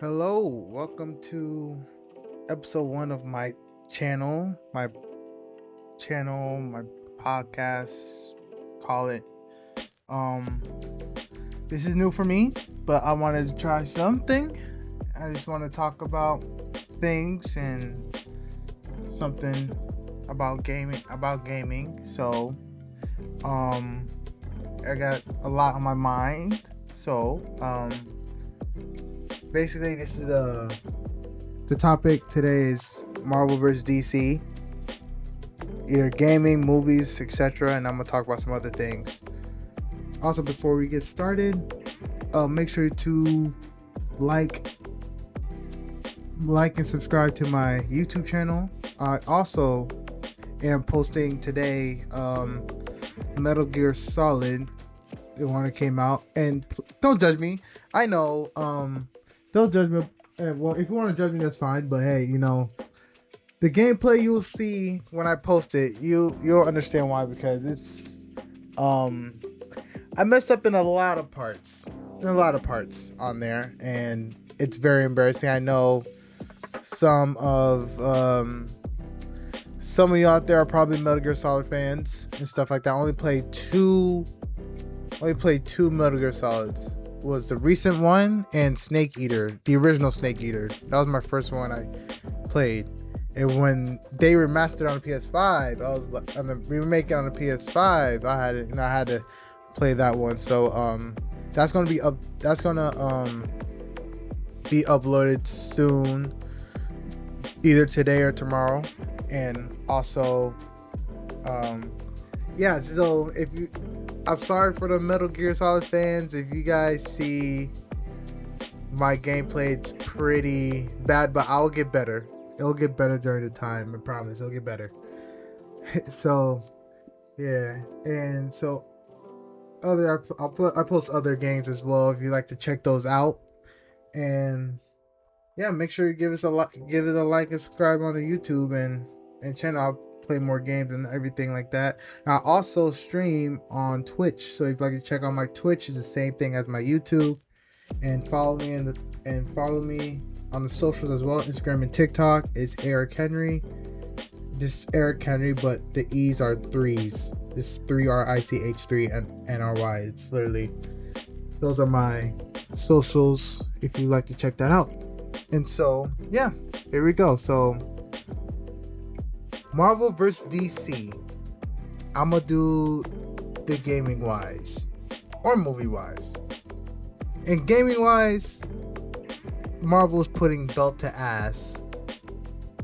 Hello, welcome to episode one of my my podcast, call it. Um, this is new for me, but I wanted to try something. I just want to talk about things and something about gaming. So, um, I got a lot on my mind. So, basically, this is the topic today is Marvel vs. DC, either gaming, movies, etc. And I'm gonna talk about some other things. Also, before we get started, make sure to like and subscribe to my YouTube channel. I also am posting today Metal Gear Solid, the one that came out. And don't judge me. I know. Don't judge me. Well, if you want to judge me, that's fine. But hey, the gameplay you'll see when I post it, you'll understand why, because it's I messed up in a lot of parts. On there, and it's very embarrassing. I know some of you out there are probably Metal Gear Solid fans and stuff like that. I only played two Metal Gear Solids. Was the recent one and Snake Eater, the original Snake Eater. That was my first one I played. And when they remastered on the PS5, I was like, on the remake on the PS5, I had to play that one. So that's gonna be be uploaded soon, either today or tomorrow. And also, yeah. So I'm sorry for the Metal Gear Solid fans. If you guys see my gameplay, it's pretty bad, but I'll get better. It'll get better during the time. I promise. It'll get better. So, yeah, and so I post other games as well if you like to check those out. And yeah, make sure you give it a like and subscribe on the YouTube and channel. I'll play more games and everything like that. I also stream on Twitch, so if you'd like to check out my Twitch, it's the same thing as my YouTube. And follow me on the socials as well. Instagram and TikTok is Eric Henry. This Eric Henry, but the E's are threes. This 3RICH3 and NRY. It's literally, those are my socials if you'd like to check that out. And so, yeah, here we go. So, Marvel vs. DC. I'm gonna do the gaming wise or movie wise. And gaming wise, Marvel's putting belt to ass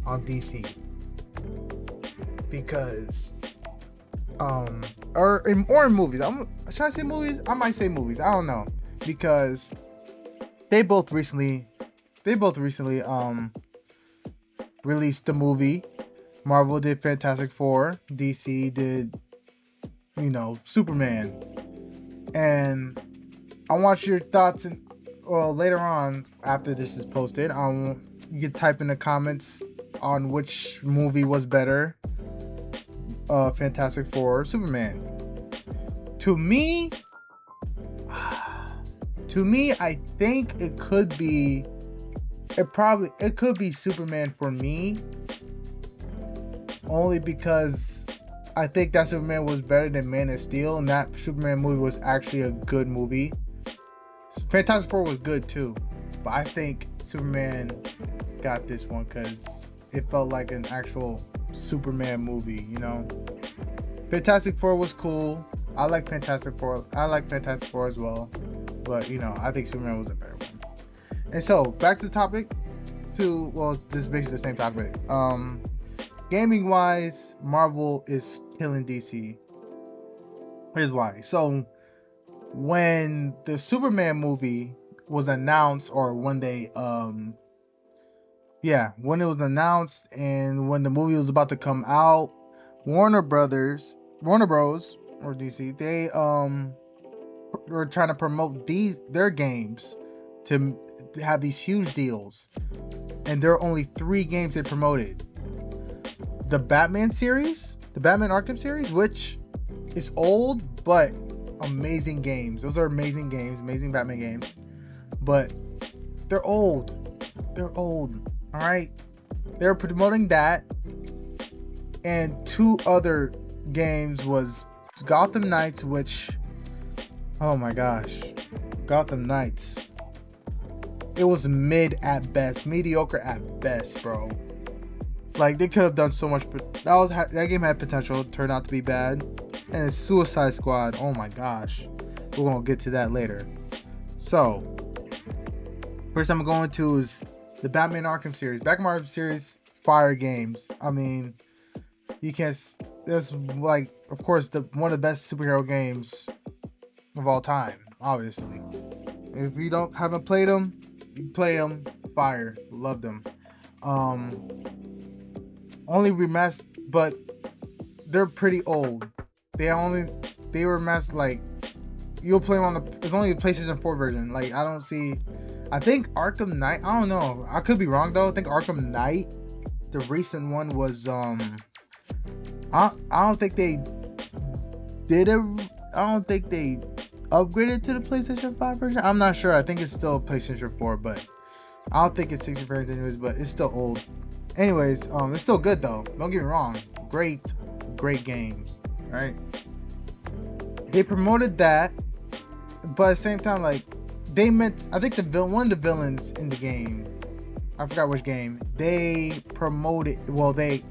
on DC because or in movies. Should I say movies? I might say movies. I don't know, because they both recently released the movie. Marvel did Fantastic Four. DC did, Superman. And I want your thoughts, later on after this is posted. You can type in the comments on which movie was better, Fantastic Four or Superman. To me, I think it could be Superman for me, only because I think that Superman was better than Man of Steel, and that Superman movie was actually a good movie. Fantastic Four was good too, but I think Superman got this one because it felt like an actual Superman movie, Fantastic Four was cool. I like Fantastic Four as well, but I think Superman was a better one. And so back to the topic. This is basically the same topic. Gaming wise, Marvel is killing DC. Here's why. So when the Superman movie was announced, or when they when it was announced and when the movie was about to come out, Warner Bros or DC, they were trying to promote their games to have these huge deals, and there are only 3 games they promoted. The Batman Arkham series, which is old but amazing games. Those are amazing games, amazing Batman games. But they're old. They're old. All right. They're promoting that, and two other games was Gotham Knights, which, oh my gosh, Gotham Knights. It was mid at best, mediocre at best, bro. Like, they could have done so much, but that game had potential. It turned out to be bad. And it's Suicide Squad. Oh my gosh, we're gonna get to that later. So, first I'm going to is the Batman Arkham series. Batman Arkham series, fire games. I mean, you can't. There's like, of course, one of the best superhero games of all time. Obviously, if you haven't played them, you play them. Fire, love them. Only remastered, but they're pretty old. They were remastered, like, you'll play them on it's only the PlayStation 4 version. Like, I think Arkham Knight, I don't know, I could be wrong though. I think Arkham Knight, the recent one, was I don't think they upgraded to the PlayStation 5 version. I'm not sure. I think it's still PlayStation 4, but I don't think it's 60 frames anyways, but it's still old. Anyways, it's still good though. Don't get me wrong. Great games, right? They promoted that, but at the same time, like, I think one of the villains in the game, I forgot which game, they promoted, well, they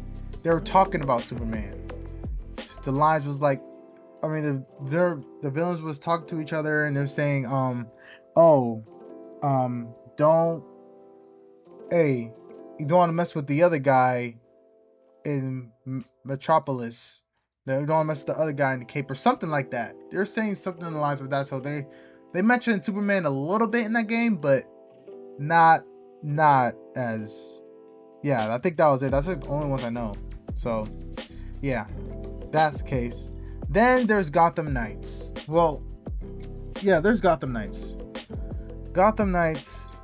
were talking about Superman. The lines was like, I mean, the villains was talking to each other, and they're saying, you don't want to mess with the other guy in Metropolis. You don't want to mess with the other guy in the Cape, or something like that. They're saying something in the lines with that. So they mentioned Superman a little bit in that game, but not as. Yeah, I think that was it. That's the only ones I know. So, yeah, that's the case. Then there's Gotham Knights. Well, yeah, there's Gotham Knights. Gotham Knights,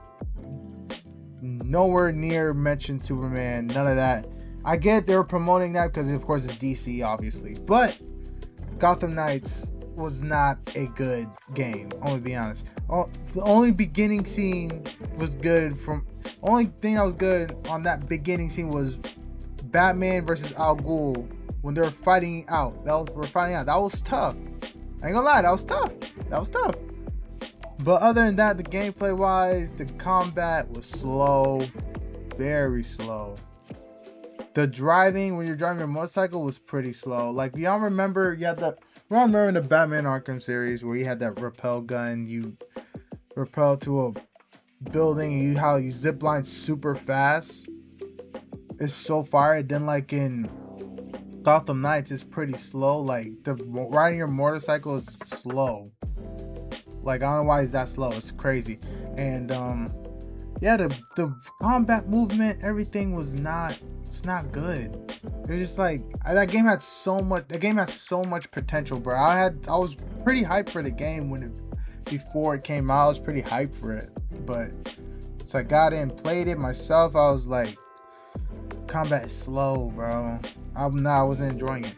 nowhere near mentioned Superman, none of that. I get they were promoting that because, of course, it's DC, obviously. But Gotham Knights was not a good game, I'm gonna be honest. The only beginning scene was good. Only thing that was good on that beginning scene was Batman versus Al Ghul when they were fighting out. That was tough. I ain't gonna lie, that was tough. But other than that, the gameplay wise, the combat was slow, very slow. The driving, when you're driving your motorcycle, was pretty slow. Like, y'all remember, in the Batman Arkham series where you had that rappel gun, you rappel to a building, and how you zip line super fast. It's so fire. Then, like, in Gotham Knights, it's pretty slow. Like, riding your motorcycle is slow. Like, I don't know why it's that slow. It's crazy. And yeah, the combat movement, everything was it's not good. It was just like, that game has so much potential, bro. I was pretty hyped for the game before it came out. I was pretty hyped for it, but so I got in, played it myself. I was like, combat is slow, bro. I wasn't enjoying it.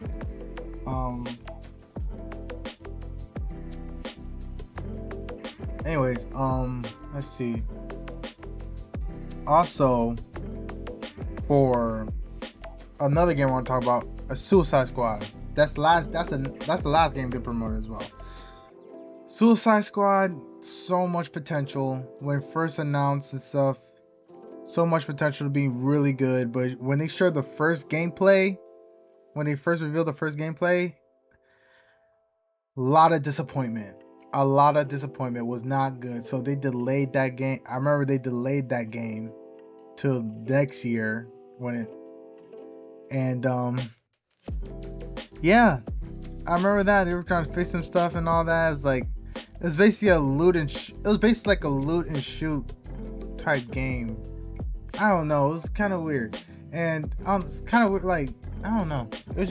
Anyways, let's see. Also, for another game I want to talk about, a Suicide Squad. That's the last game they promoted as well. Suicide Squad, so much potential when first announced and stuff. So much potential to be really good, but when they showed the first gameplay, when they first revealed the first gameplay, a lot of disappointment. Was not good. So they delayed that game. I remember they delayed that game till next year yeah, I remember that they were trying to fix some stuff and all that. It was basically like a loot and shoot type game. I don't know. It was kind of weird, and it's kind of weird. Like, I don't know. It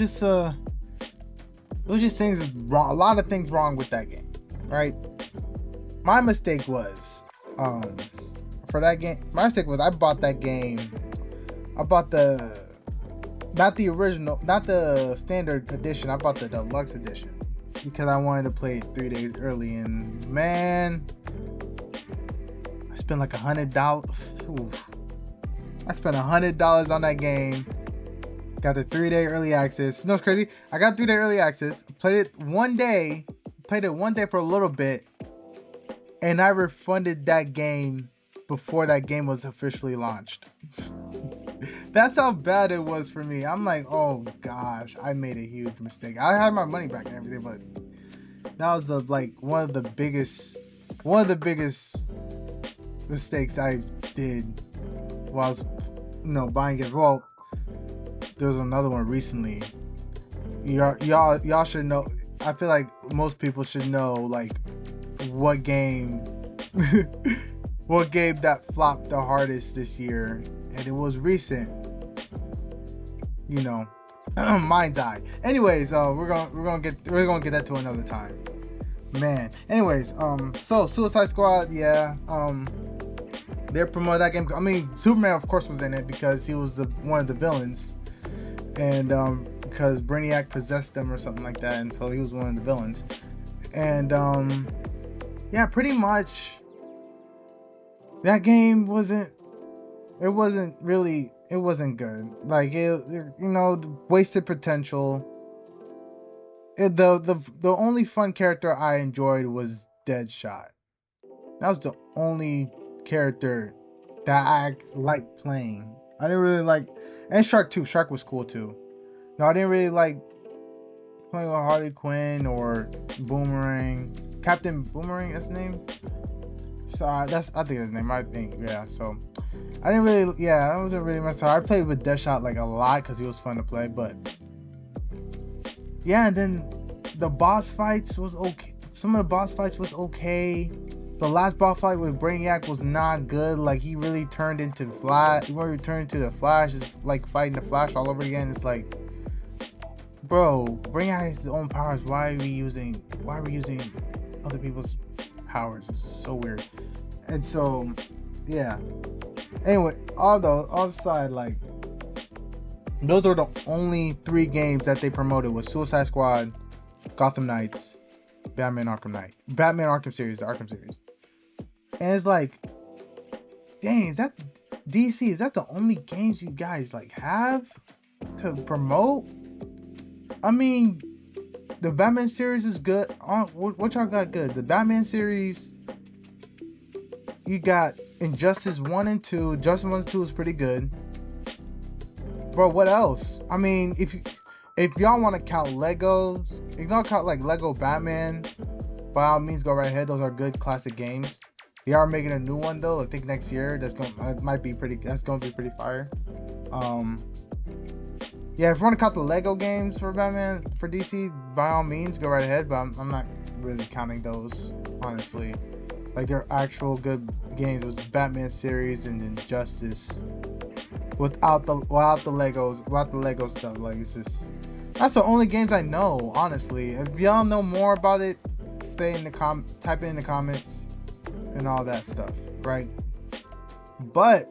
was just things wrong. A lot of things wrong with that game. Right, my mistake was for that game. My mistake was I bought that game. I bought not the original, not the standard edition. I bought the deluxe edition because I wanted to play it 3 days early. And man, spent like $100. I spent $100 on that game. Got the 3-day early access. You know what's crazy? I got 3-day early access. Played it one day for a little bit, and I refunded that game before that game was officially launched. That's how bad it was for me. I'm like, oh gosh, I made a huge mistake. I had my money back and everything, but that was one of the biggest mistakes I did while I was, buying it. Well, there was another one recently. Y'all should know. I feel like most people should know like what game that flopped the hardest this year, and it was recent. Mind's Eye. Anyways, we're gonna get that to another time, man. Anyways, so Suicide Squad, yeah. They promoted that game. I mean, Superman, of course, was in it because he was one of the villains, and because Brainiac possessed him or something like that, and so he was one of the villains. And yeah, pretty much that game wasn't good. Like wasted potential. The only fun character I enjoyed was Deadshot. That was the only character that I liked playing. I didn't really like, and Shark too. Shark was cool too. No, I didn't really like playing with Harley Quinn or Boomerang. Captain Boomerang, that's his name. So I think that's his name. I think, yeah. So I didn't really, yeah, I wasn't really messing. I played with Deadshot like a lot because he was fun to play, but yeah. And then the boss fights was okay. Some of the boss fights was okay. The last boss fight with Brainiac was not good. Like, he really turned into Flash. He really turned into the Flash. It's like fighting the Flash all over again. It's like, bro, Brainiac has his own powers. Why are we using other people's powers? It's so weird. And so, yeah. Anyway, all aside, like, those are the only 3 games that they promoted was Suicide Squad, Gotham Knights, Batman Arkham series, the Arkham series. And it's like, dang, is that DC? Is that the only games you guys like have to promote? I mean, the Batman series is good. What y'all got good? The Batman series, you got Injustice 1 and 2. Injustice 1 and 2 is pretty good. Bro, what else? I mean, if y'all want to count Legos, if y'all count like Lego Batman, by all means go right ahead. Those are good classic games. They are making a new one though. I think next year that's going to be pretty fire. Yeah, if you want to count the Lego games for Batman for DC, by all means go right ahead. But I'm not really counting those, honestly. Like, their actual good games was Batman series and Injustice. Without the Lego stuff. Like, it's just, that's the only games I know, honestly. If y'all know more about it, type it in the comments and all that stuff, right? But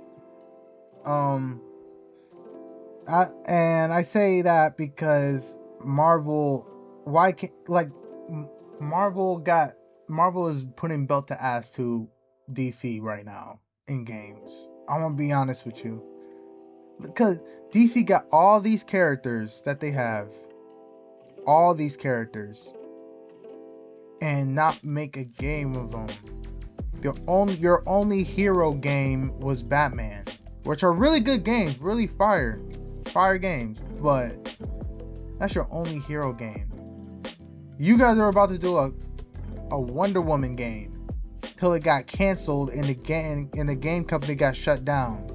I say that because Marvel is putting belt to ass to DC right now in games. I'm gonna be honest with you, because DC got all these characters that they have, and not make a game of them. Your only hero game was Batman, which are really good games, really fire games, but that's your only hero game. You guys are about to do a Wonder Woman game till it got canceled and the game company got shut down.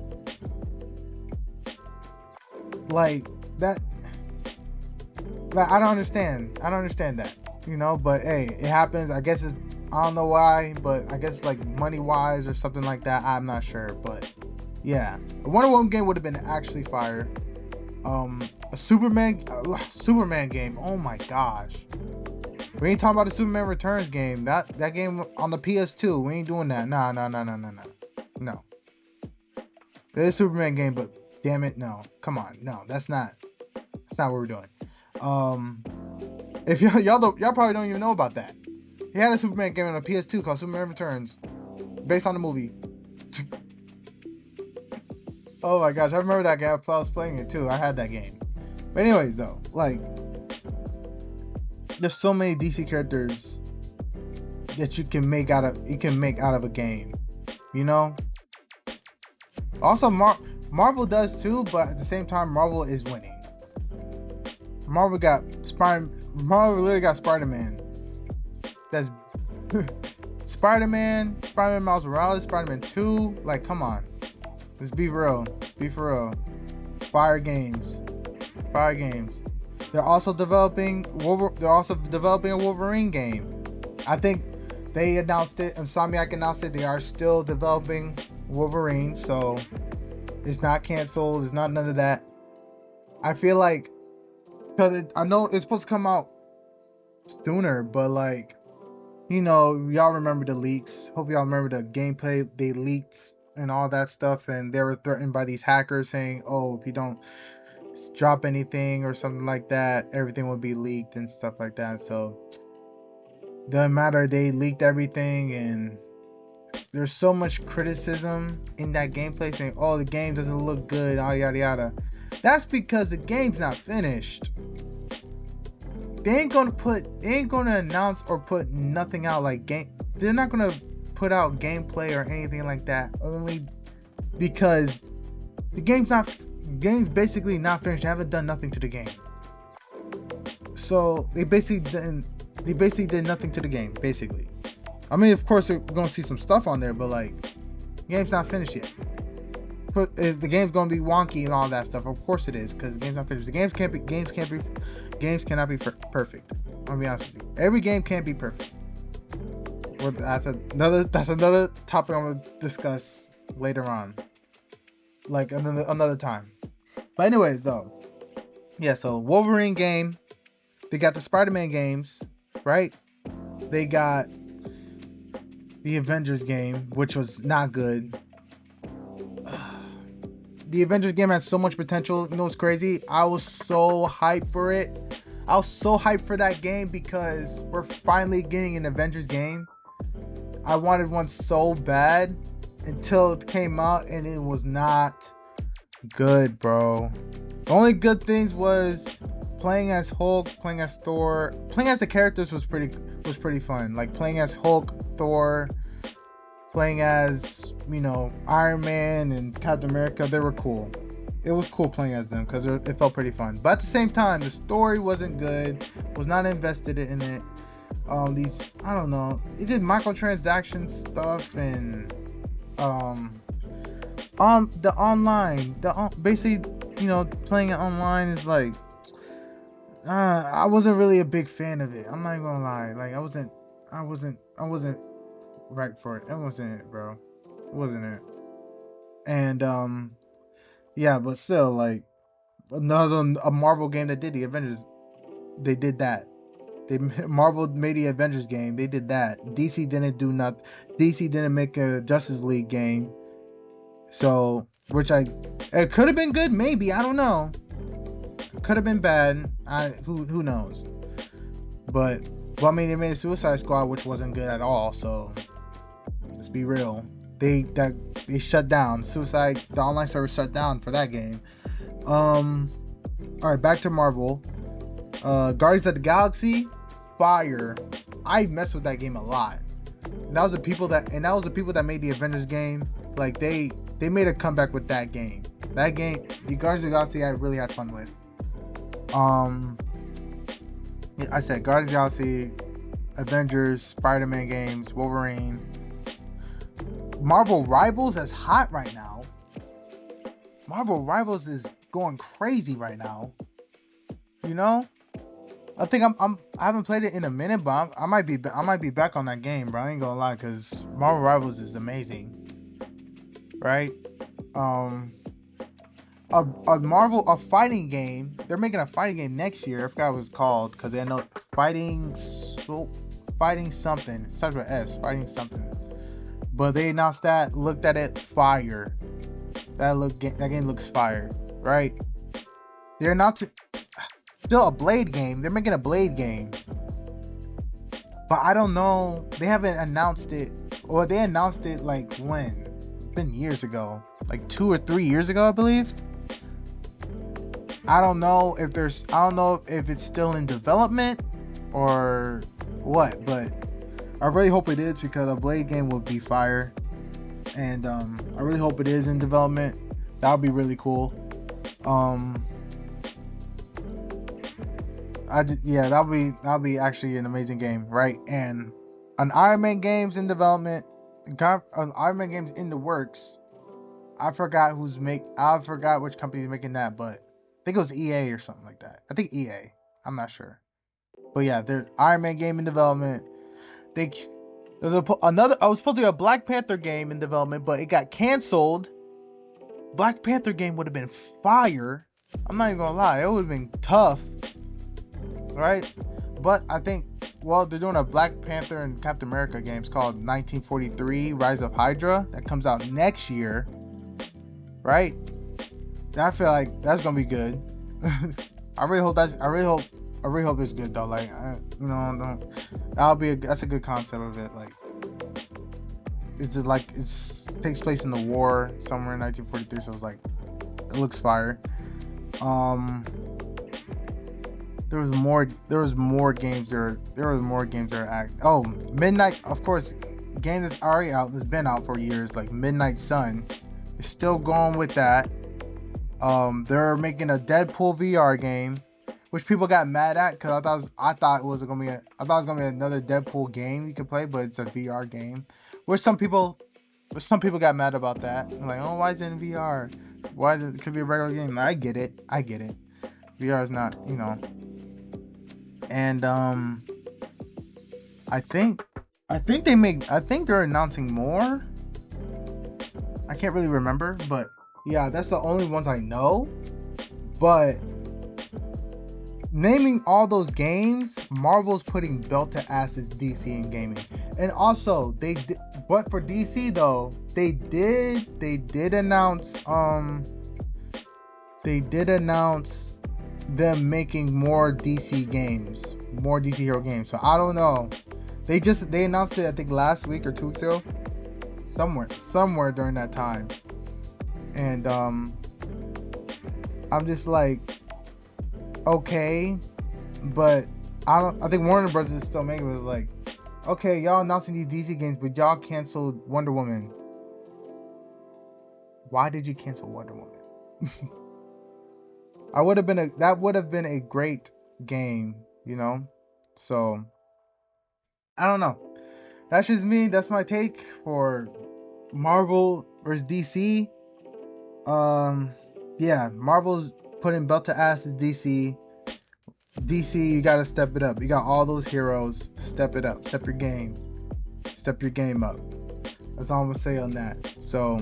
Like that. Like, I don't understand that, but hey, it happens. I guess I don't know why, but I guess like money wise or something like that. I'm not sure, but yeah, a Wonder Woman game would have been actually fire. A Superman game. Oh my gosh. We ain't talking about the Superman Returns game. That game on the PS2. We ain't doing that. No. There's a Superman game, but damn it, no. Come on. No, that's not what we're doing. If y'all probably don't even know about that. He had a Superman game on a PS2 called Superman Returns, based on the movie. Oh my gosh, I remember that game. I was playing it too. I had that game. But anyways, though, like, there's so many DC characters that you can make out of a game. You know. Also, Marvel does too, but at the same time, Marvel is winning. Marvel literally got Spider-Man. That's Spider-Man Miles Morales, Spider-Man 2. Like, come on. Let's be real. Be for real. Fire games. They're also developing a Wolverine game. I think they announced it. Insomniac announced it. They are still developing Wolverine, so it's not canceled. It's not none of that. I feel like, because I know it's supposed to come out sooner, but like, you know, y'all remember the leaks. Hope y'all remember the gameplay they leaked and all that stuff, and they were threatened by these hackers saying, oh, if you don't drop anything or something like that, everything will be leaked and stuff like that. So doesn't matter, they leaked everything, and there's so much criticism in that gameplay saying, oh, the game doesn't look good, yada yada. That's because the game's not finished. They ain't gonna announce or put nothing out like game. They're not gonna put out gameplay or anything like that only because the game's basically not finished. They haven't done nothing to the game. So they basically did nothing to the game, basically. I mean, of course, we're gonna see some stuff on there, but like, the game's not finished yet. But the game's gonna be wonky and all that stuff. Of course it is, because the game's not finished. Games cannot be perfect. I'll be honest with you. Every game can't be perfect. That's another topic I'm gonna discuss later on, like another time. But anyways, though, yeah. So Wolverine game, they got the Spider-Man games, right? They got the Avengers game, which was not good. The Avengers game has so much potential. You know what's crazy? I was so hyped for it. I was so hyped for that game because we're finally getting an Avengers game. I wanted one so bad until it came out and it was not good, bro. The only good things was playing as Hulk, playing as Thor, playing as the characters was pretty fun. Like playing as Hulk, Thor, playing as, you know, Iron Man and Captain America, they were cool. It was cool playing as them because it felt pretty fun. But at the same time, the story wasn't good. Was not invested in it. I don't know. It did microtransaction stuff and the online, basically, you know, playing it online is like, I wasn't really a big fan of it. I'm not gonna lie. Like I wasn't right for it. It wasn't it, bro. It wasn't it. And yeah, but still, like, a Marvel game that did the Avengers, they did that. Marvel made the Avengers game. They did that. DC didn't do nothing. DC didn't make a Justice League game. So, it could have been good, maybe. I don't know. Could have been bad. Who knows? But well, I mean, they made a Suicide Squad, which wasn't good at all. So let's be real. They shut down the online server shut down for that game. All right, back to Marvel. Guardians of the Galaxy, fire. I messed with that game a lot. And that was the people that made the Avengers game. Like they made a comeback with that game. That game, the Guardians of the Galaxy, I really had fun with. I said Guardians of the Galaxy, Avengers, Spider-Man games, Wolverine. Marvel Rivals is hot right now. Marvel Rivals is going crazy right now. You know, I think I haven't played it in a minute, but I might be back on that game, bro. I ain't gonna lie, because Marvel Rivals is amazing, right? A fighting game. They're making a fighting game next year. I forgot what it's called, because they know fighting something. It starts with S. Fighting something. But they announced that. Looked at it. Fire. That game looks fire, right? They're not still a Blade game. They're making a Blade game. But I don't know. They haven't announced it. Or they announced it like when? It's been years ago. like 2 or 3 years ago, I believe. I don't know if it's still in development or what, but I really hope it is, because a Blade game would be fire. And I really hope it is in development. That would be really cool. That'll be actually an amazing game, right? And an Iron Man game's in development. An Iron Man game's in the works. I forgot which company's making that, but I think it was EA or something like that. I think EA. I'm not sure. But yeah, there's Iron Man game in development. I was supposed to be a Black Panther game in development, but it got canceled. Black Panther game would have been fire. I'm not even gonna lie, it would have been tough, right? But I think, they're doing a Black Panther and Captain America games called 1943 Rise of Hydra that comes out next year, right? I feel like that's gonna be good. I really hope it's good though. Like, that's a good concept of it. Like, it takes place in the war somewhere in 1943, so it's like, it looks fire. There was more games there. Midnight, of course, game that's already out, that's been out for years, like Midnight Sun, is still going with that. They're making a Deadpool VR game, which people got mad at because I thought it was gonna be another Deadpool game you could play, but it's a VR game. Which some people got mad about that. They're like, oh, why is it in VR? It could be a regular game? I get it. VR is not, And I think they're announcing more. I can't really remember, but yeah, that's the only ones I know. But naming all those games, Marvel's putting belt to ass as DC in gaming. And also, but for DC though, they did announce them making more DC games, more DC hero games. So I don't know. They announced it, I think, last week or 2 weeks ago, somewhere during that time. And I'm just like, okay, but I think Warner Brothers is still making it. Was like, okay, y'all announcing these DC games, but y'all canceled Wonder Woman. Why did you cancel Wonder Woman? That would have been a great game, So I don't know. That's just me. That's my take for Marvel versus DC. Yeah, Marvel's putting belt to ass as DC. DC, you gotta step it up. You got all those heroes. Step it up. Step your game up. That's all I'm gonna say on that. So,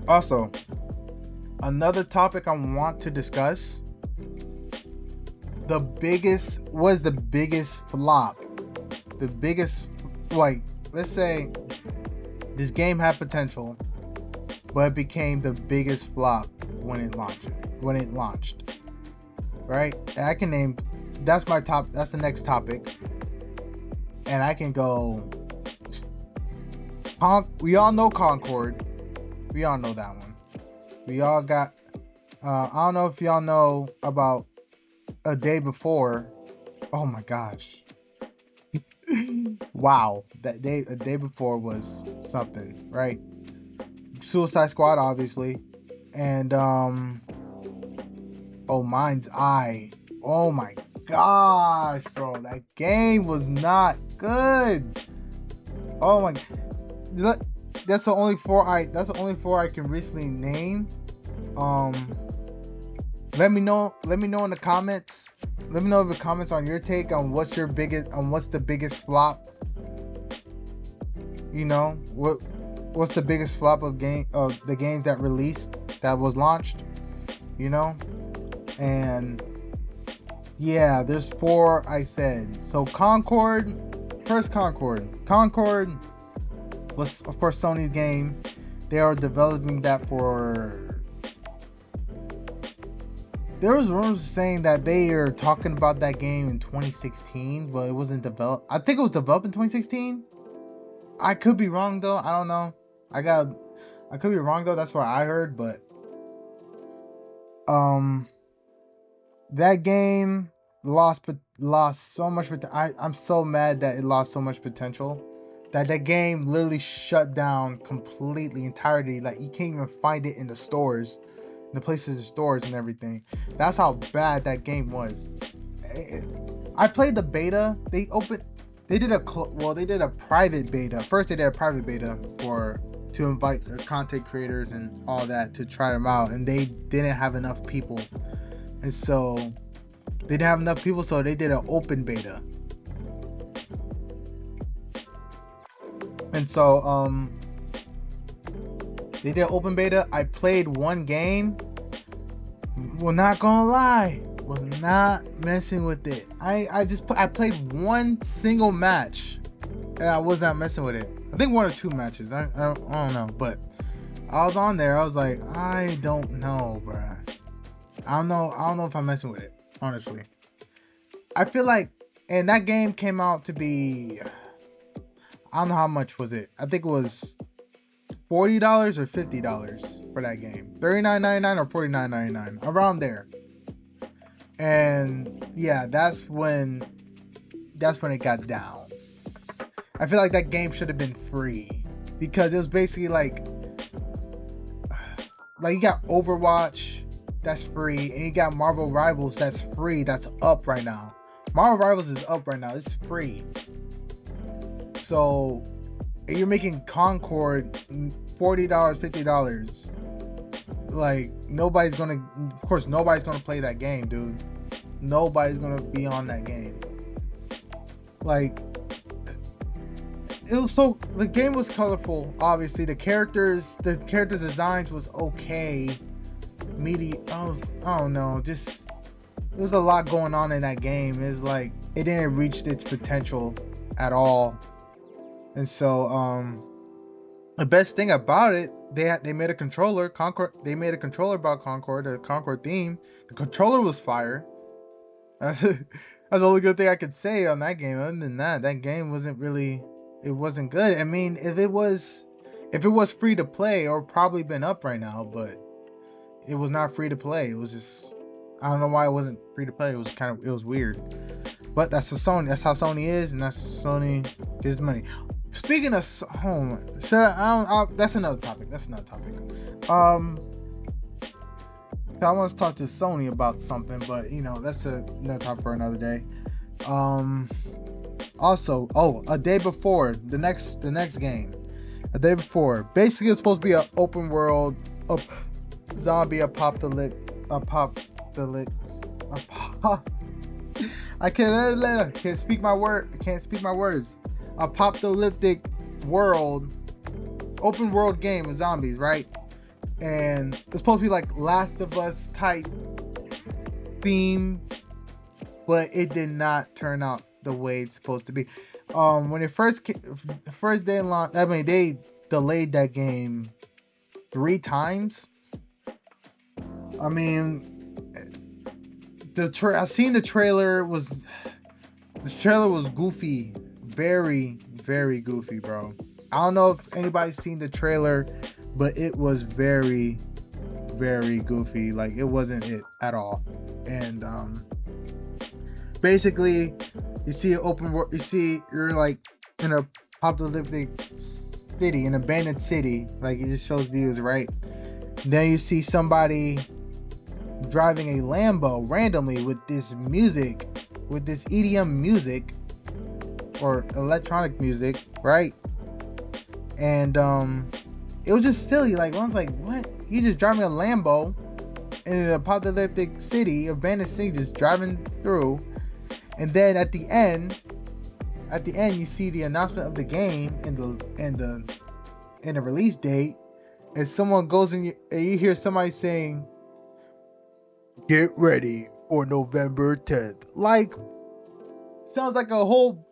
also, another topic I want to discuss. What is the biggest flop? Let's say this game had potential, but it became the biggest flop when it launched. Right? And I can name, that's the next topic. And I can go, we all know Concord. We all know that one. We all got, I don't know if y'all know about A Day Before. Oh my gosh. Wow. A Day Before was something, right? Suicide Squad, obviously. And, Mind's Eye. Oh my gosh, bro. That game was not good. Oh my. That's the only four I can recently name. Let me know in the comments. Let me know in the comments on your take on what's the biggest flop. What's the biggest flop of the games that was launched, and yeah, there's 4 I said. So Concord was, of course, Sony's game. They are developing that for There was rumors saying that they are talking about that game in 2016, but it wasn't developed. I think it was developed in 2016. I could be wrong though. I don't know. I could be wrong though. That's what I heard, but um, that game lost so much. I'm so mad that it lost so much potential. That game literally shut down completely, entirely. Like you can't even find it in the stores, in the places, the stores, and everything. That's how bad that game was. I played the beta. They did a private beta. First, they did a private beta to invite the content creators and all that to try them out, and they didn't have enough people, and so they didn't have enough people, so they did an open beta. And so they did open beta. I played one game. Well, not gonna lie, was not messing with it. I played one single match, and I was not messing with it. I think one or two matches. I don't know, but I was on there. I was like, I don't know, bruh. I don't know if I'm messing with it, honestly. I feel like, and that game came out to be, I don't know how much was it. I think it was $40 or $50 for that game. $39.99 or $49.99, around there. And yeah, that's when it got down. I feel like that game should have been free, because it was basically like you got Overwatch, that's free, and you got Marvel Rivals, that's free, that's up right now. Marvel Rivals is up right now, it's free. So you're making Concord $40, $50. Like, nobody's gonna play that game, dude. Nobody's gonna be on that game. Like, the game was colorful, obviously. The characters designs was okay. I don't know, just there was a lot going on in that game. It's like it didn't reach its potential at all. And so the best thing about it, they made a controller, Concord. They made a controller about Concord, the Concord theme. The controller was fire. That's the only good thing I could say on that game. Other than that, that game wasn't good. I mean, if it was free to play, it would probably been up right now, but it was not free to play. It was just, I don't know why it wasn't free to play. It was weird. But that's how Sony is, and that's Sony gets money. Speaking of home, that's another topic. I want to talk to Sony about something, but that's another topic for another day. Also, a day before the next game, a day before, basically it's supposed to be an open world, zombie apocalypse. I can't speak my words. Apocalyptic world, open world game with zombies, right? And it's supposed to be like Last of Us type theme, but it did not turn out the way it's supposed to be. When it first day in launch, I mean, they delayed that game 3 times. I mean, I've seen the trailer was goofy, very, very goofy, bro. I don't know if anybody's seen the trailer, but it was very, very goofy. Like, it wasn't it at all. And basically, you see an open world. You're like in a apocalyptic city, an abandoned city. Like, it just shows views, right? And then you see somebody driving a Lambo randomly with this EDM music or electronic music, right? And it was just silly. Like, one's like, what? He's just driving a Lambo in an apocalyptic city, abandoned city, just driving through. And then at the end, you see the announcement of the game and the release date, and someone goes in, and you hear somebody saying, "Get ready for November 10th." Like, sounds like a whole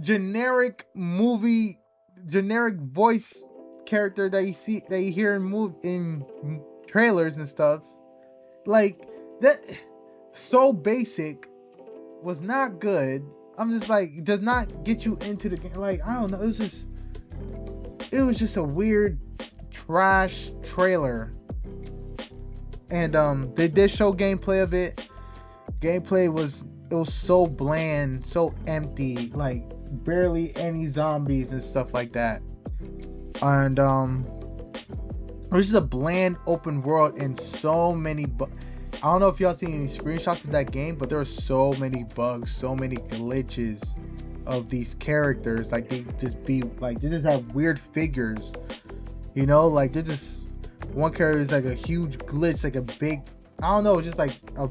generic voice character that you hear in trailers and stuff. Like, that so basic was not good. I'm just like, it does not get you into the game. Like, I don't know. It was just a weird trash trailer. And they did show gameplay of it. Gameplay was so bland, so empty, like barely any zombies and stuff like that. And it was just a bland open world and so many I don't know if y'all seen any screenshots of that game, but there are so many bugs, so many glitches of these characters. Like they just have weird figures, you know, like they're just, one character is like a huge glitch, like a big, I don't know, just like a,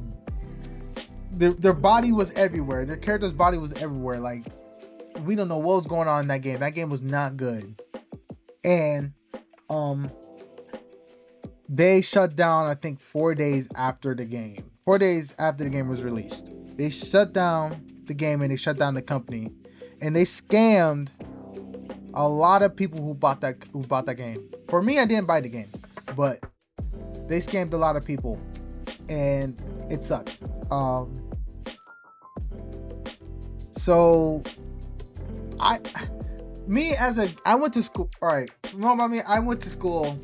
their body was everywhere. Their character's body was everywhere. Like, we don't know what was going on in that game. That game was not good. And they shut down, I think, 4 days after the game. 4 days after the game was released. They shut down the game and they shut down the company. And they scammed a lot of people who bought that game. For me, I didn't buy the game, but they scammed a lot of people. And it sucked. So I went to school. All right, you know about me? I went to school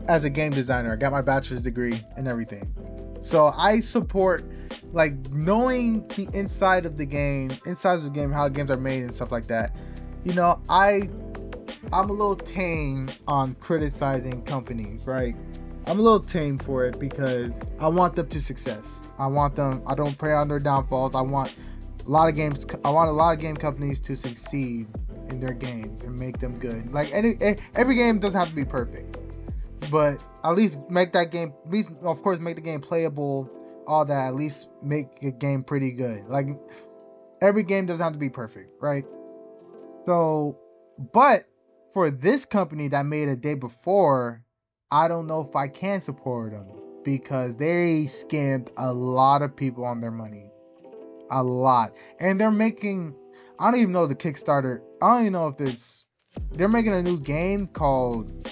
as a game designer. I got my bachelor's degree and everything. So I support, like, knowing the inside of the game, how games are made and stuff like that. You know, I'm a little tame on criticizing companies, right? I'm a little tame for it because I want them to success. I don't prey on their downfalls. I want a lot of game companies to succeed in their games and make them good. Like, every game doesn't have to be perfect, but at least make that game, at least, of course, make the game playable, all that, at least make a game pretty good. Like, every game doesn't have to be perfect, right? So, but for this company that made a day before, I don't know if I can support them because they scammed a lot of people on their money. A lot. And they're making, I don't even know the Kickstarter. I don't even know if they're making a new game called,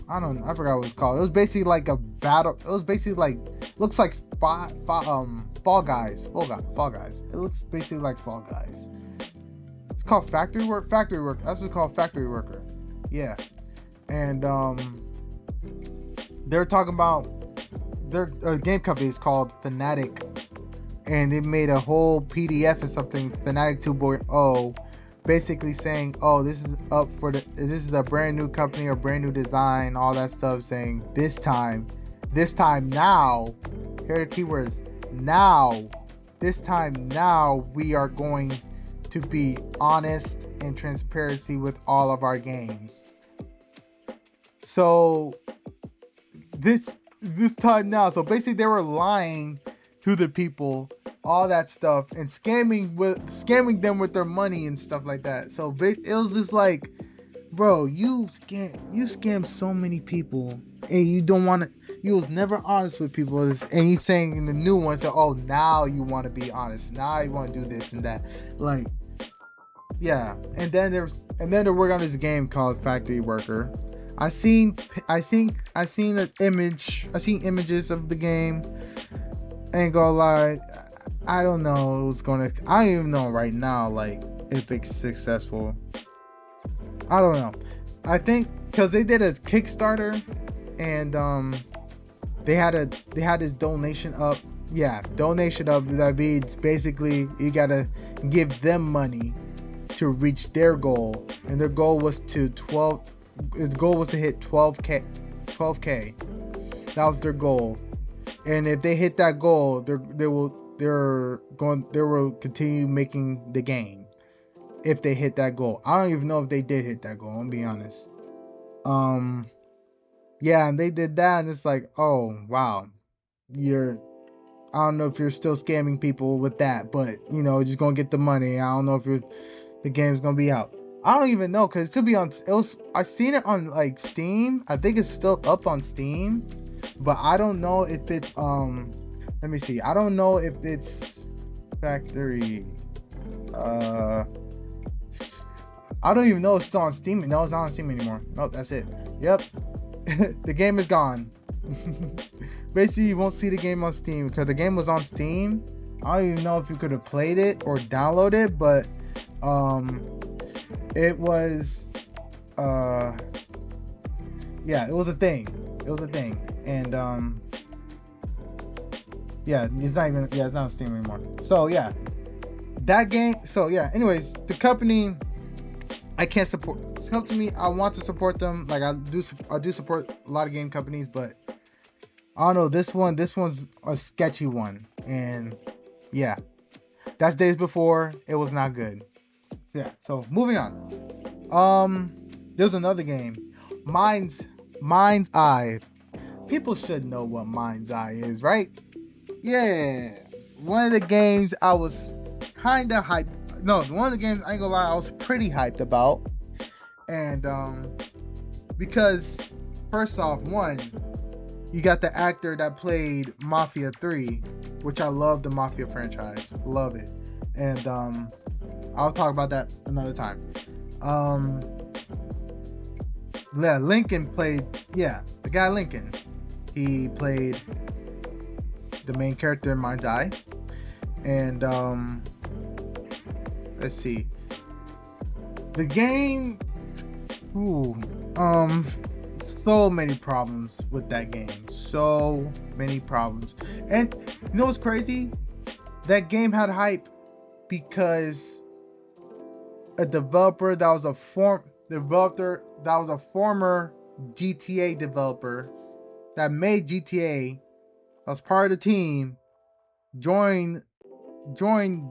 I forgot what it's called. It was basically like a battle. It was basically like, looks like Fall Guys. Fall Guys. It looks basically like Fall Guys. It's called Factory Work. That's what it's called, Factory Worker. Yeah. And they're talking about their game company is called Fnatic, and they made a whole PDF or something, Fnatic 2.0, basically saying, oh, this is a brand new company or brand new design, all that stuff, saying this time now, here are the keywords, now we are going to be honest and transparency with all of our games. So this time now, so basically they were lying to the people, all that stuff, and scamming them with their money and stuff like that. So it was just like, bro, you scammed so many people, and you was never honest with people. And he's saying in the new one, so, oh, now you want to be honest, now you want to do this and that, like, yeah. And then they work on this game called Factory Worker. I seen an image. I seen images of the game. Ain't gonna lie, I don't know I don't even know right now, like, if it's successful. I don't know. I think because they did a Kickstarter, and they had this donation up. Yeah, donation up. That means basically you gotta give them money to reach their goal, and their goal was to hit 12k. That was their goal. And if they hit that goal, they will continue making the game. If they hit that goal, I don't even know if they did hit that goal. I'm gonna be honest. Yeah, and they did that, and it's like, oh wow, I don't know if you're still scamming people with that, but just gonna get the money. I don't know if the game's gonna be out. I don't even know, because I seen it on like Steam. I think it's still up on Steam. But I don't know if it's let me see. I don't know if it's Factory. I don't even know it's still on Steam. No, it's not on Steam anymore. No, that's it. Yep. The game is gone. Basically, you won't see the game on Steam because the game was on Steam. I don't even know if you could have played it or downloaded it, but it was yeah, it was a thing. It was a thing, and yeah, it's not even it's not on Steam anymore. So yeah, that game. So yeah, anyways, the company I can't support. This company I want to support them. Like I do support a lot of game companies, but I don't know, this one's a sketchy one, and yeah, that's Days Before. It was not good. So yeah, so moving on. There's another game, Mind's Eye. People should know what Mind's Eye is, right? Yeah, one of the games I was kind of hyped. No, one of the games, I ain't gonna lie, I was pretty hyped about, and because first off, one, you got the actor that played Mafia 3, which I love the Mafia franchise. Love it. And I'll talk about that another time. Yeah, Lincoln played, the guy Lincoln. He played the main character in Mind's Eye. And let's see. The game, so many problems with that game. So many problems. And you know what's crazy? That game had hype because a developer that was a former GTA developer that made GTA, that was part of the team, joined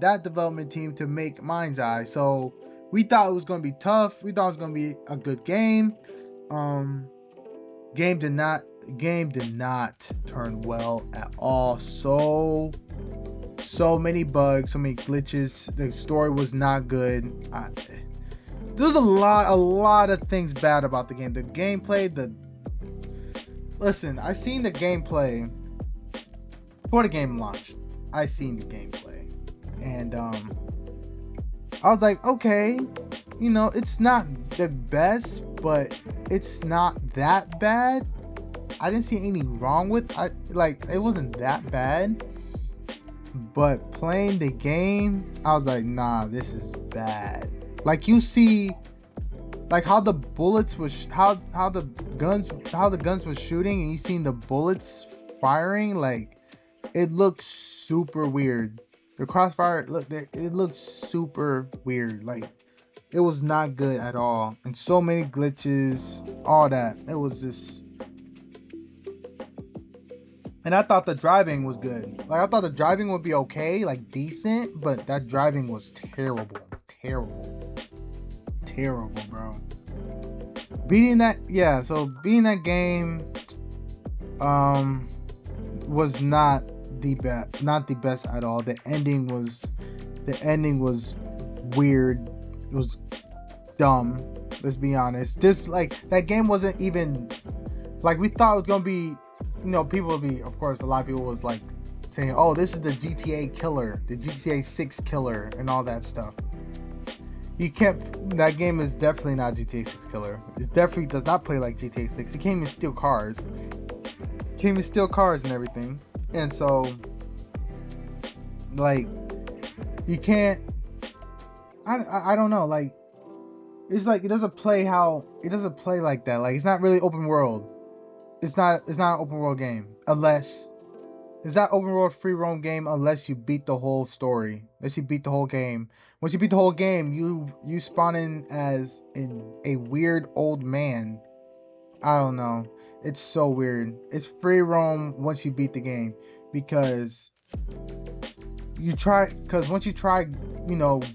that development team to make Mind's Eye. So we thought it was going to be tough. We thought it was going to be a good game. Game did not turn well at all. So many bugs, so many glitches. The story was not good. There's a lot of things bad about the game. The gameplay, listen, I seen the gameplay before the game launched. I seen the gameplay, and I was like, okay, it's not the best, but it's not that bad. I didn't see anything wrong with it wasn't that bad. But playing the game, I was like, nah, this is bad. Like, you see, like how the bullets was, how the guns was shooting, and you seen the bullets firing, like it looks super weird. The crossfire, it looked super weird. Like, it was not good at all, and so many glitches, all that. It was just. And I thought the driving was good. Like, I thought the driving would be okay, like decent, but that driving was terrible, bro. Beating that game, was not the best at all. The ending was weird. It was dumb. Let's be honest. That game wasn't even like we thought it was gonna be. People would be, of course, a lot of people was like saying, oh, this is the GTA killer, the GTA 6 killer, and all that stuff. That game is definitely not GTA 6 killer. It definitely does not play like GTA 6. It can't even steal cars. And everything. And so, like, you can't, I don't know, like, it's like, it doesn't play like that. Like, it's not really open world. It's not an open world game it's not open world free roam game unless you beat the whole story. Unless you beat the whole game. Once you beat the whole game, you spawn in as a weird old man. I don't know. It's so weird. It's free roam once you beat the game because once you try,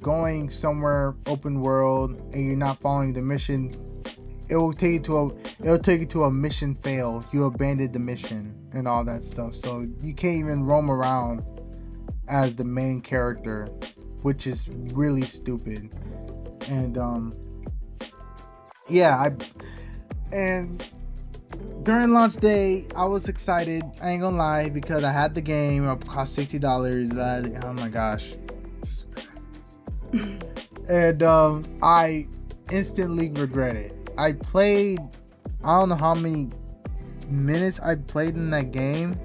going somewhere open world and you're not following the mission, it'll take you to a mission fail. You abandoned the mission and all that stuff. So you can't even roam around as the main character, which is really stupid. And and during launch day, I was excited. I ain't gonna lie, because I had the game. It cost $60. Oh my gosh. And I instantly regret it. I played, I don't know how many minutes I played in that game,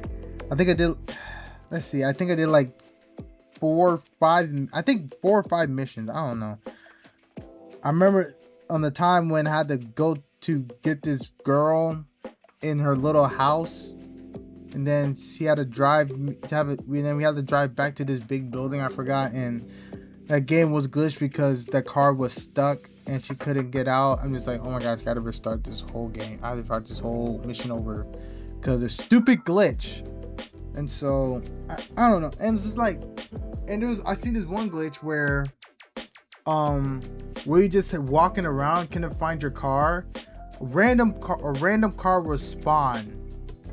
I think I did. Let's see. I think I did like 4 or 5 missions. I don't know. I remember on the time when I had to go to get this girl in her little house, and then she had to drive to have it. Then we had to drive back to this big building. I forgot, and that game was glitched because the car was stuck and she couldn't get out. I'm just like, oh my gosh, gotta restart this whole game. I had to start this whole mission over because of a stupid glitch. And so I don't know. And it's just like, and I seen this one glitch where you just walking around, couldn't find your car. A random car will spawn.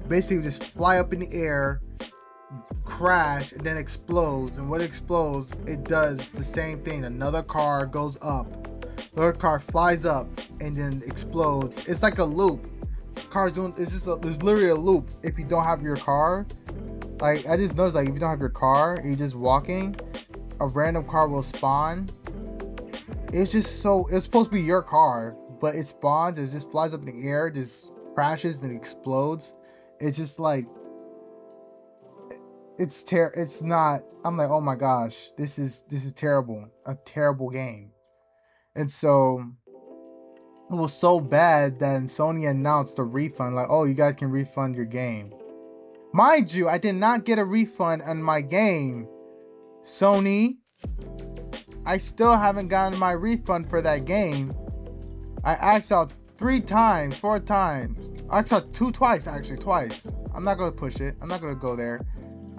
Basically just fly up in the air, crash, and then explodes. And when it explodes, it does the same thing. Another car goes up, another car flies up, and then explodes. It's like a loop. Cars doing there's literally a loop if you don't have your car. Like, I just noticed, like, if you don't have your car, you're just walking, a random car will spawn. It's just so, it's supposed to be your car, but it spawns, it just flies up in the air, just crashes and explodes. It's just like, it's not, I'm like, oh my gosh, this is terrible, a terrible game. And so it was so bad that Sony announced a refund, like, oh, you guys can refund your game. Mind you, I did not get a refund on my game, Sony. I still haven't gotten my refund for that game. I asked out 4 times. I asked out twice. I'm not gonna push it. I'm not gonna go there.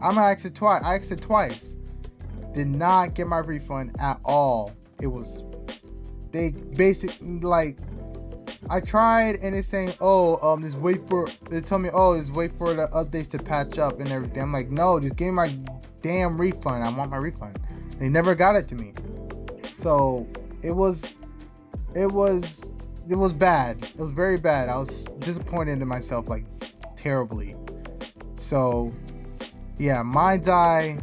I'm gonna ask it twice. I asked it twice. Did not get my refund at all. They basically, like, I tried and it's saying, oh, they tell me, oh, just wait for the updates to patch up and everything. I'm like, no, just give me my damn refund. I want my refund. They never got it to me. So it was bad. It was very bad. I was disappointed in myself, like, terribly. So yeah, Mind's Eye.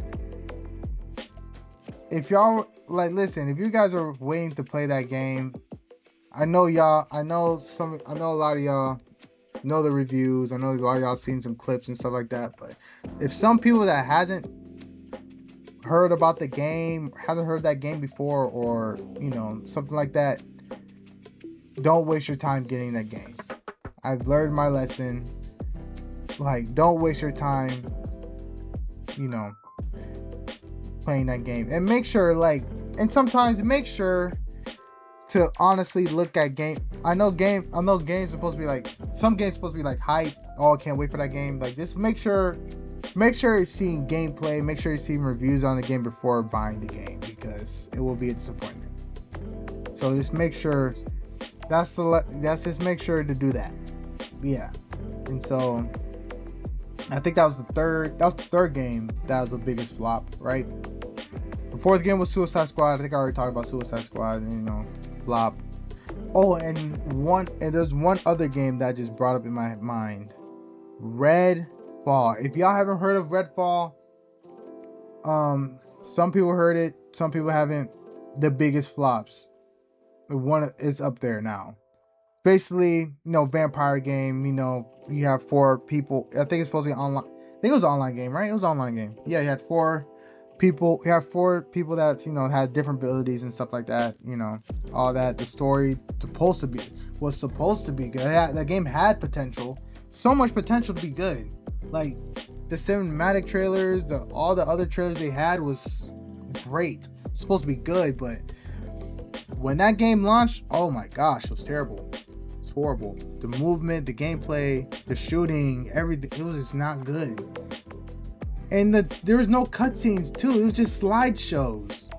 If y'all, like, listen, if you guys are waiting to play that game, I know a lot of y'all know the reviews. I know a lot of y'all seen some clips and stuff like that. But if some people that hasn't heard about the game, hasn't heard that game before, or, you know, something like that, don't waste your time getting that game. I've learned my lesson. Like, don't waste your time, you know, playing that game. And make sure, like, and sometimes make sure to honestly look at game. I know games supposed to be like, some games supposed to be like hype. Oh, I can't wait for that game. Like, just make sure you're seeing gameplay. Make sure you're seeing reviews on the game before buying the game, because it will be a disappointment. So just make sure just make sure to do that. Yeah. And so I think that was the third game that was the biggest flop, right? The fourth game was Suicide Squad. I think I already talked about Suicide Squad, and, you know, flop. Oh, and there's one other game that just brought up in my mind. Redfall. If y'all haven't heard of Redfall, some people heard it, some people haven't. The biggest flops. One is up there now. Basically, you know, vampire game. You know, you have 4 people. I think it's supposed to be online. I think it was an online game, right? It was an online game. Yeah, you had 4 people. You have 4 people that, you know, had different abilities and stuff like that. You know, all that. The story was supposed to be good. The game had potential. So much potential to be good. Like, the cinematic trailers, all the other trailers they had was great. It's supposed to be good, but when that game launched, oh my gosh, it was terrible. It's horrible. The movement, the gameplay, the shooting, everything, it was just not good. And there was no cutscenes too. It was just slideshows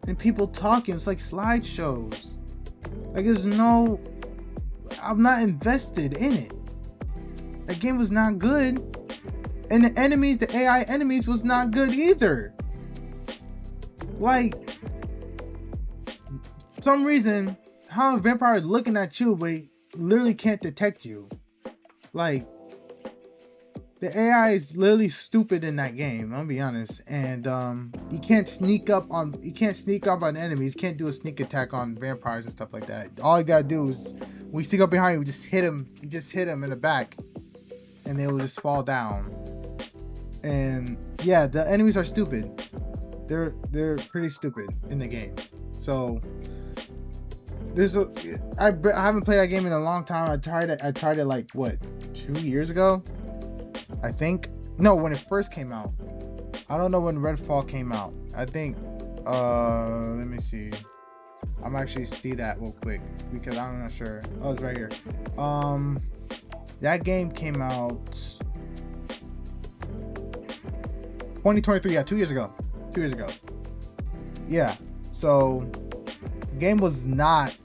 and people talking. It's like slideshows. Like, I'm not invested in it. That game was not good. And the AI enemies was not good either. Like, for some reason, how a vampire is looking at you, but literally can't detect you. Like, the AI is literally stupid in that game, I'll be honest. And you can't sneak up on enemies. You can't do a sneak attack on vampires and stuff like that. All you gotta do is, when you sneak up behind you, just hit him. You just hit him in the back. and they will just fall down. And yeah, the enemies are stupid. They're pretty stupid in the game. So I haven't played that game in a long time. I tried it like what, 2 years ago, I think. No, when it first came out. I don't know when Redfall came out. I think let me see. I'm actually see that real quick because I'm not sure. Oh, it's right here. That game came out 2023. Yeah, 2 years ago. 2 years ago. Yeah. So the game was not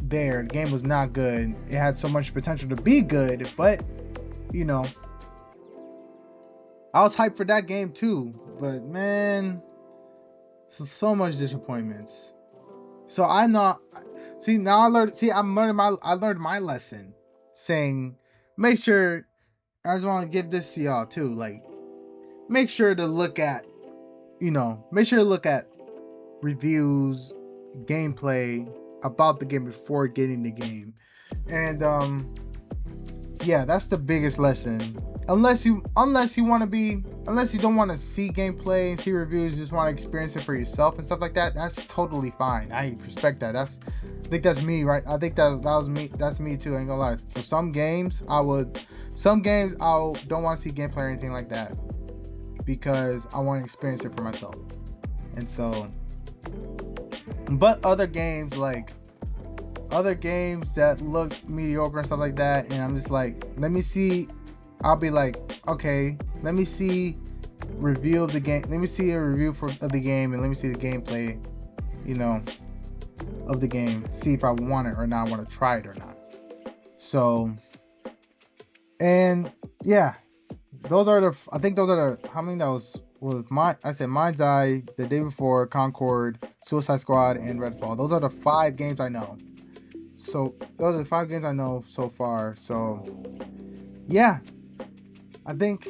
there. The game was not good. It had so much potential to be good, but you know, I was hyped for that game too. But man, so much disappointments. So I know. See, now I learned. See, I learned my lesson. Saying, make sure. I just want to give this to y'all too. Like, make sure to look at, make sure to look at reviews, gameplay about the game before getting the game. And yeah, that's the biggest lesson. Unless you don't want to see gameplay and see reviews, you just want to experience it for yourself and stuff like that, that's totally fine. I respect that. I think that's me, right? I think that was me. That's me too. I ain't gonna lie. For some games, I don't want to see gameplay or anything like that because I want to experience it for myself. And so, but other games that look mediocre and stuff like that, and I'm just like, let me see. I'll be like, okay, let me see review of the game. Let me see a review of the game, and let me see the gameplay, of the game. See if I want it or not. I want to try it or not. So, and yeah, I think those are the, how many that was Mind's Eye, The Day Before, Concord, Suicide Squad, and Redfall. Those are the 5 games I know. So those are the 5 games I know so far. So yeah, I think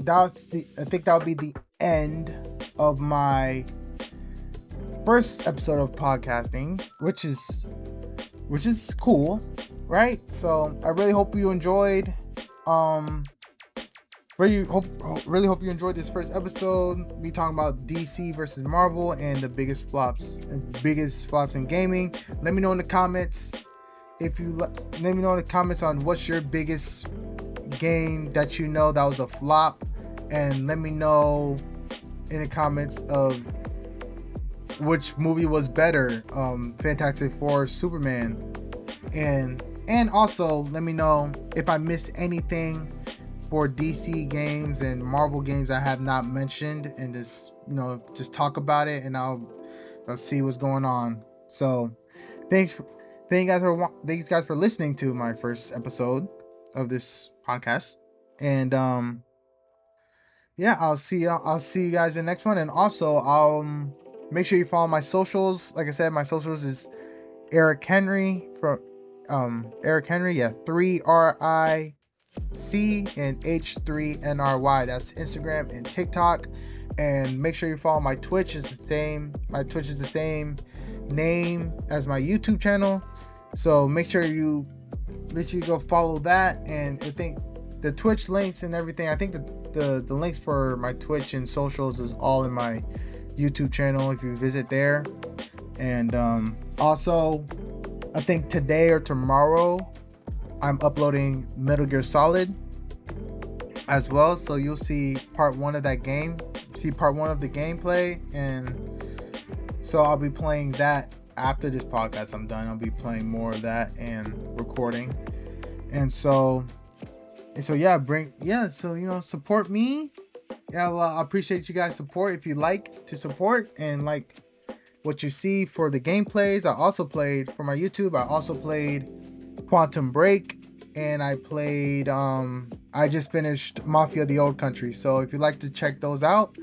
that would be the end of my first episode of podcasting, which is cool, right? So I really hope you enjoyed. Really hope you enjoyed this first episode. We talking about DC versus Marvel and the biggest flops in gaming. Let me know in the comments on what's your biggest game that that was a flop, and let me know in the comments of which movie was better, Fantastic Four, Superman, and also let me know if I missed anything for DC games and Marvel games I have not mentioned, and just talk about it, and I'll see what's going on. So thanks you guys for listening to my first episode of this podcast, and yeah, I'll see you guys in the next one. And also, make sure you follow my socials. Like I said, my socials is Eric Henry from Eric Henry, 3RIC and H3NRY. That's Instagram and TikTok. And make sure you follow my Twitch. Is the same. My Twitch is the same name as my YouTube channel. So make sure you go follow that. And I think the Twitch links and everything, I think the links for my Twitch and socials is all in my YouTube channel if you visit there. And also, I think today or tomorrow I'm uploading Metal Gear Solid as well, so you'll see part 1 of that game, part 1 of the gameplay. And so I'll be playing that after this podcast I'm done. I'll be playing more of that and recording. And so yeah, support me. Yeah, well, I appreciate you guys' support. If you like to support and like what you see for the gameplays, I also played for my YouTube. I also played Quantum Break, and I played I just finished Mafia: The Old Country. So if you'd like to check those out,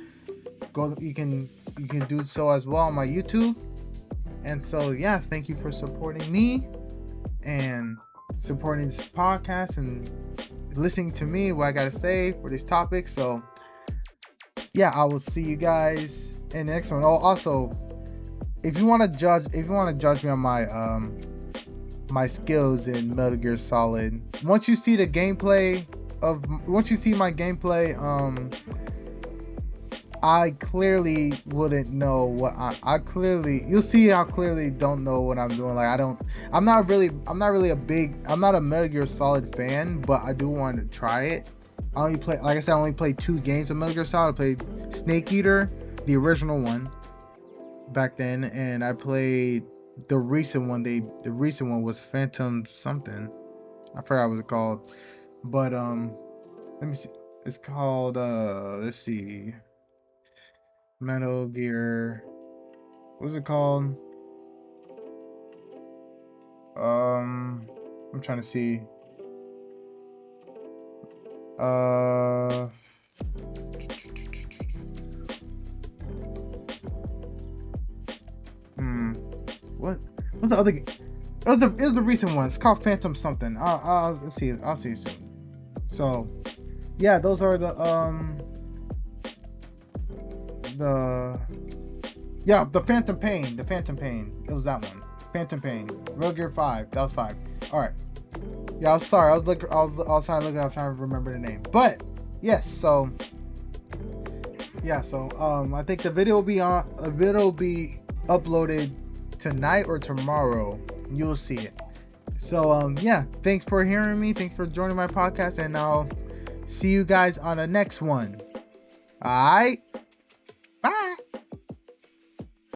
you can do so as well on my YouTube. And so yeah, thank you for supporting me and supporting this podcast and listening to me, what I gotta say for these topics. So yeah, I will see you guys in the next one. Oh, also, if you want to judge me on my my skills in Metal Gear Solid, once you see the gameplay once you see my gameplay, I clearly wouldn't know what you'll see how clearly don't know what I'm doing. Like I'm not really I'm not a Metal Gear Solid fan, but I do want to try it. I only played 2 games of Metal Gear Solid. I played Snake Eater, the original one back then, and I played the recent one. The recent one was Phantom something. I forgot what it was called. But let me see. It's called let's see. Metal Gear. What's it called? I'm trying to see. What's the other game? It was the recent one. It's called Phantom something. Let's see. I'll see you soon. So, yeah, those are the Phantom Pain. The Phantom Pain. It was that one. Phantom Pain. Metal Gear 5. That was 5. All right. Yeah, I was sorry. I was trying to look. I was trying to remember the name. But yes. So yeah. So I think the video will be uploaded tonight or tomorrow. You'll see it. So yeah. Thanks for hearing me. Thanks for joining my podcast, and I'll see you guys on the next one. All right.